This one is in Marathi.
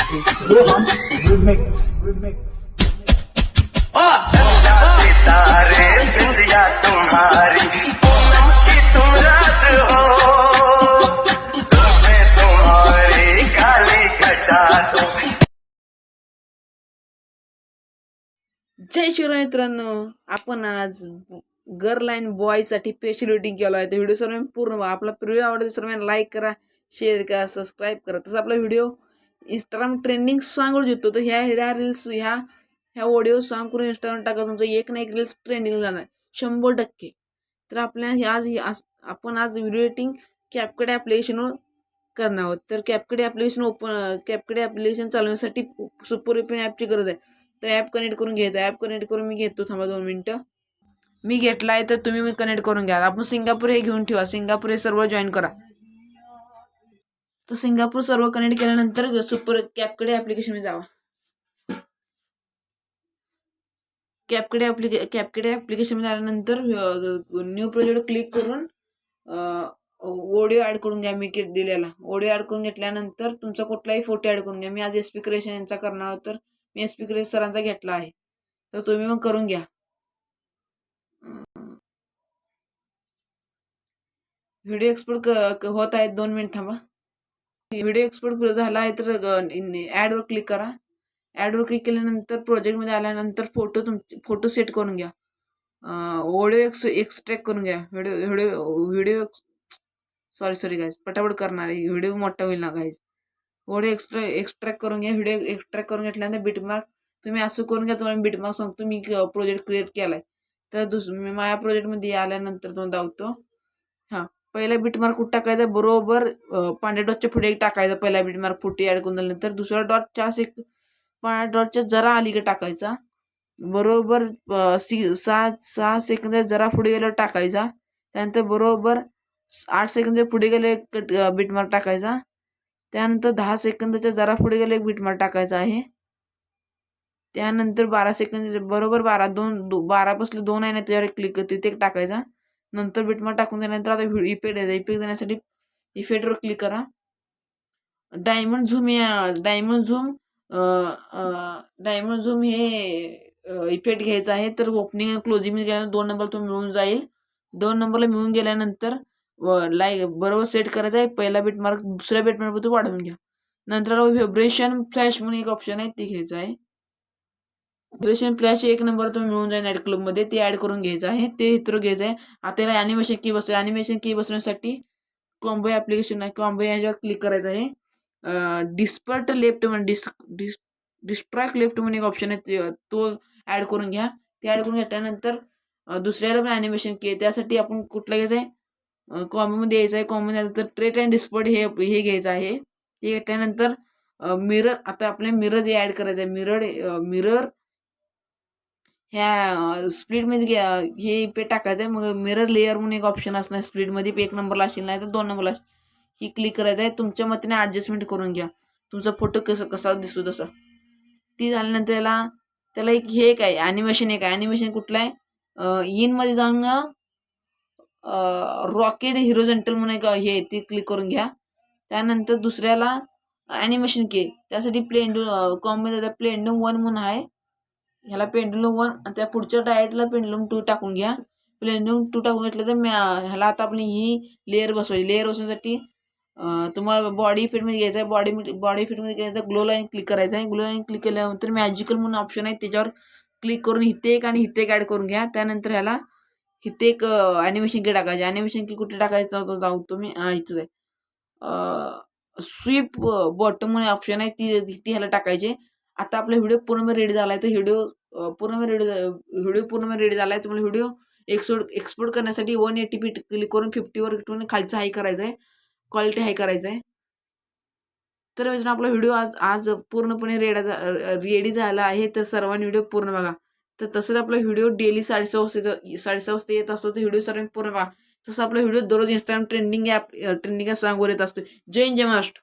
It's Rohan Remix. सितारे बिंदिया तुम्हारी पूनम की तुम रात हो सुबह तुम्हारी काली घटा तो जय शिवराय मित्रांनो, आपण आज गर्ल अँड बॉय साठी स्पेशल एडिटिंग केला आहे. तर व्हिडिओ सर्वांनी पूर्ण बघा. आपला व्हिडिओ आवडते सर्वांनी लाईक करा, शेअर करा, सबस्क्राईब करा. तसं आपला व्हिडिओ इंस्टाग्राम ट्रेंडिंग सॉन्गवर जितो. तर ह्या रील्स ह्या ऑडिओ सॉन्ग करून इंस्टाग्राम टाका, तुमचं एक ना एक रील्स ट्रेंडिंग जाणार 100%. तर आपल्या आपण आज व्हिडिओ एडिटिंग कॅपकट ॲप्लिकेशनवर करणार आहोत. तर कॅपकट ॲप्लिकेशन चालवण्यासाठी सुपर ओपन ॲपची गरज आहे. तर ॲप कनेक्ट करून घ्यायचं. ॲप कनेक्ट करून मी घेतो, थांबा 2 मिनटं. मी घेतला आहे, तर तुम्ही कनेक्ट करून घ्या. आपण सिंगापूर हे घेऊन ठेवा. सिंगापूर हे सर्व जॉईन करा. तर सिंगापूर सर्व कनेक्ट केल्यानंतर सुपर कॅपकडे ॲप्लिकेशनमध्ये जावा. कॅपकडे ॲप्लिकेशनमध्ये आल्यानंतर न्यू प्रोजेक्ट क्लिक करून ऑडिओ ॲड करून घ्या. मी दिलेला ऑडिओ ॲड करून घेतल्यानंतर तुमचा कुठलाही फोटो ॲड करून घ्या. मी आज SP क्रिएशन यांचा करणार आहोत, तर मी SP क्रिएशन सरांचा घेतला आहे. तर तुम्ही मग करून घ्या. व्हिडिओ एक्सपोर्ट होत आहे, 2 मिनिट थांबा. व्हिडिओ एक्सपोर्ट झाला आहे, तर ॲडवर क्लिक करा. ॲडवर क्लिक केल्यानंतर प्रोजेक्टमध्ये आल्यानंतर फोटो सेट करून घ्या. ऑडिओ एक्सट्रॅक्ट करून घ्या. व्हिडिओ सॉरी गाईज, पटापट करणार आहे, व्हिडिओ मोठा होईल ना गाईज. ऑडिओ एक्सट्रॅक्ट करून घ्या. व्हिडिओ एक्सट्रॅक्ट करून घेतल्यानंतर बिटमार्क तुम्ही असं करून घ्या. तुम्हाला बिटमार्क सांगतो, मी प्रोजेक्ट क्रिएट केला आहे. तर मी माझ्या प्रोजेक्टमध्ये आल्यानंतर तुम्हाला दाखवतो. हां, पहिला बिटमार्क कुठं टाकायचा, बरोबर पांढऱ्या डॉटच्या पुढे एक टाकायचा. पहिला बिटमार्क फुटे ॲड करून झाल्यानंतर दुसरा डॉट पांढऱ्या डॉटच्या जरा अलीकडे टाकायचा. बरोबर 6 सेकंद जरा पुढे गेल्यावर टाकायचा. त्यानंतर बरोबर 8 सेकंद पुढे गेले एक बिटमार्क टाकायचा. त्यानंतर 10 सेकंदाच्या जरा पुढे गेले एक बिटमार्क टाकायचा आहे. त्यानंतर 12 सेकंद बरोबर 12 बसले 2 आहे ना, त्याच्यावर क्लिक तिथे टाकायचा. नंतर बिटमार्क टाकून झाल्यानंतर आता इफेक्ट देण्यासाठी इफेक्टवर क्लिक करा. डायमंड झूम हे इफेक्ट घ्यायचा आहे. तर ओपनिंग आणि क्लोजिंग गेल्यानंतर 2 नंबर तो मिळून जाईल. 2 नंबरला मिळून गेल्यानंतर बरोबर सेट करायचा आहे. पहिला बिटमार्क दुसऱ्या बिटमार्क तो वाढवून घ्या. नंतर व्हायब्रेशन फ्लॅश म्हणून एक ऑप्शन आहे, ते घ्यायचं आहे. व्हायब्रेशन फ्लॅश 1 नंबर तुम्ही मिळून जाईल नाईट क्लबमध्ये, ते ॲड करून घ्यायचं आहे. ते इथं घ्यायचं आहे. आता याला ॲनिमेशन की बसवण्यासाठी कॉम्बो ॲप्लिकेशन आहे. कॉम्बो ह्याच्यावर क्लिक करायचं आहे. डिस्पर्ट लेफ्ट म्हणून डिस्ट्रॅक्ट लेफ्ट म्हणून एक ऑप्शन आहे, तो ॲड करून घ्या. ते ॲड करून घेतल्यानंतर दुसऱ्याला पण ॲनिमेशन की त्यासाठी आपण कुठलं घ्यायचं आहे, कॉम्बोमध्ये यायचं आहे. कॉम्बोमध्ये आलं तर ट्रेट अँड डिस्पर्ट हे घ्यायचं आहे. ते घेतल्यानंतर मिरर, आता आपल्याला मिरर जे ॲड करायचं आहे. मिरर ह्या स्प्लिटमध्ये हे पे टाकायचं आहे. मग मिरर लेअर म्हणून एक ऑप्शन असणार स्प्लिटमध्ये, 1 नंबरला असेल, नाही तर 2 नंबरला ही क्लिक करायचं आहे. तुमच्या मतीने ॲडजस्टमेंट करून घ्या, तुमचा फोटो कसा दिसतो तसा. ती झाल्यानंतर त्याला एक आहे ॲनिमेशन. ॲनिमेशन कुठलं आहे, इनमध्ये जाऊन रॉकेट हिरोजेंटल म्हणून एक हे ते क्लिक करून घ्या. त्यानंतर दुसऱ्याला ॲनिमेशन त्यासाठी कॉम्बोमध्ये पेंडुलम 1 म्हणून आहे. ह्याला पेंडुलम 1 आणि त्या पुढच्या डायरेक्टला पेंडुलम 2 टाकून घ्या. पेंडुलम 2 टाकून घेतलं तर ह्याला आता आपली ही लेअर बसवायची. लेअर बसवण्यासाठी तुम्हाला बॉडी इफेक्टमध्ये घ्यायचं आहे. बॉडी इफेक्टमध्ये घ्यायचं, ग्लो लाईन क्लिक करायचं आहे. ग्लो लाईन क्लिक केल्यानंतर मॅजिकल म्हणून ऑप्शन आहे, त्याच्यावर क्लिक करून इथे एक आणि इथे एक ॲड करून घ्या. त्यानंतर ह्याला इथे एक ॲनिमेशन की टाकायचे. ॲनिमेशन की कुठे टाकायचं जाऊ तुम्ही इथं आहे, स्वीप बॉटम म्हणून ऑप्शन आहे, ती ह्याला टाकायचे. आता आपला व्हिडिओ पूर्ण रेडी झाला आहे. तर व्हिडिओ पूर्ण रेडी झाला आहे. तुम्हाला व्हिडिओ एक्सपोर्ट करण्यासाठी 180p क्लिक करून 50वर ठेवून खालचं हाय करायचं आहे, क्वालिटी हाय करायचं आहे. तर मित्रांनो, आपला व्हिडिओ आज पूर्णपणे रेडी झाला आहे. तर सर्वांनी व्हिडिओ पूर्ण बघा. तर तसंच आपला व्हिडिओ डेली 6:30 वाजता येत असतो. तर व्हिडिओ सर्वांनी पूर्ण बघा. तसं आपला व्हिडिओ दररोज इंस्टाग्राम ट्रेंडिंग सॉन्गवर येत असतो. जय हिंद, जय महाराष्ट्र.